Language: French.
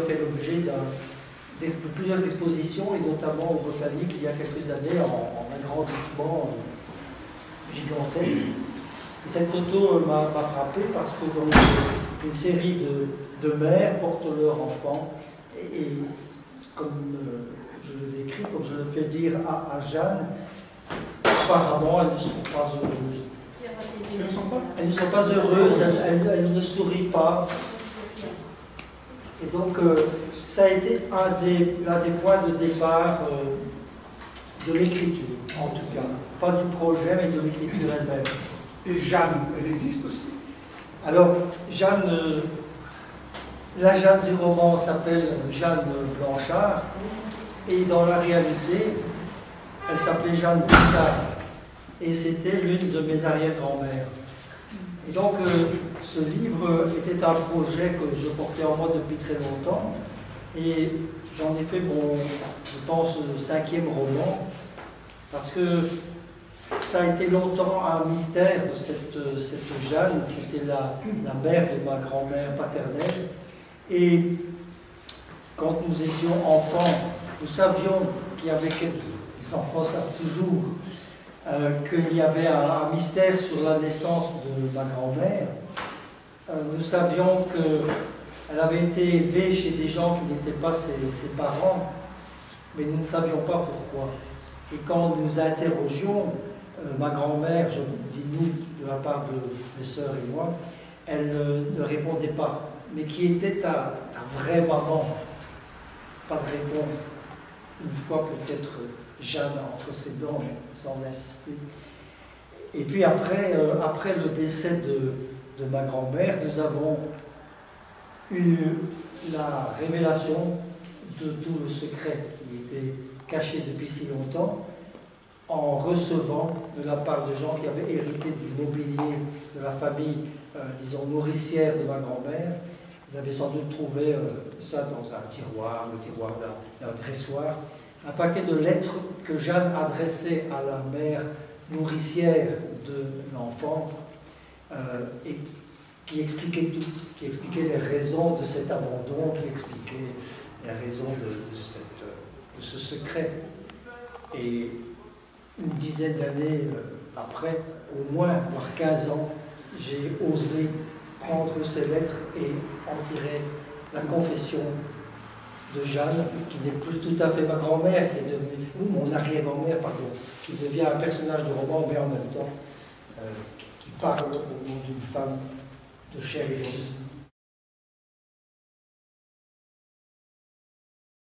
fait l'objet de plusieurs expositions, et notamment au Botanique il y a quelques années, en agrandissement gigantesque. Et cette photo m'a frappé parce que donc, une série de mères portent leurs enfants, et comme je le décris, comme je le fais dire à Jeanne, apparemment elles ne sont pas heureuses. Elles ne sont pas heureuses, elles ne sourient pas. Et donc, ça a été l'un des points de départ de l'écriture, en tout cas. Pas du projet, mais de l'écriture elle-même. Et Jeanne, elle existe aussi? Alors, Jeanne, la Jeanne du roman s'appelle Jeanne Blanchard, et dans la réalité, elle s'appelait Jeanne Blanchard, et c'était l'une de mes arrière-grand-mères. Et donc, ce livre était un projet que je portais en moi depuis très longtemps, et j'en ai fait mon, je pense, 5e roman, parce que ça a été longtemps un mystère, cette Jeanne. C'était la mère de ma grand-mère paternelle, et quand nous étions enfants, nous savions qu'il y avait les enfants savent toujours, qu'il y avait un mystère sur la naissance de ma grand-mère. Nous savions qu'elle avait été élevée chez des gens qui n'étaient pas ses parents, mais nous ne savions pas pourquoi. Et quand nous interrogions ma grand-mère, je dis nous de la part de mes sœurs et moi, elle ne répondait pas. Mais qui était ta vraie maman? Pas de réponse. Une fois peut-être Jeanne entre ses dents, mais sans insister. Et puis après le décès de ma grand-mère, nous avons eu la révélation de tout le secret qui était caché depuis si longtemps, en recevant de la part de gens qui avaient hérité du mobilier de la famille, disons, nourricière de ma grand-mère. Ils avaient sans doute trouvé ça dans un tiroir, le tiroir d'un dressoir, un paquet de lettres que Jeanne adressait à la mère nourricière de l'enfant, et qui expliquait tout, qui expliquait les raisons de cet abandon, qui expliquait les raisons de ce secret. Et une dizaine d'années après, au moins, voire 15 ans, j'ai osé prendre ces lettres et en tirer la confession de Jeanne, qui n'est plus tout à fait ma grand-mère, qui est devenue, ou mon arrière-grand-mère, pardon, qui devient un personnage du roman, mais en même temps, qui parle au nom d'une femme de chair et d'os.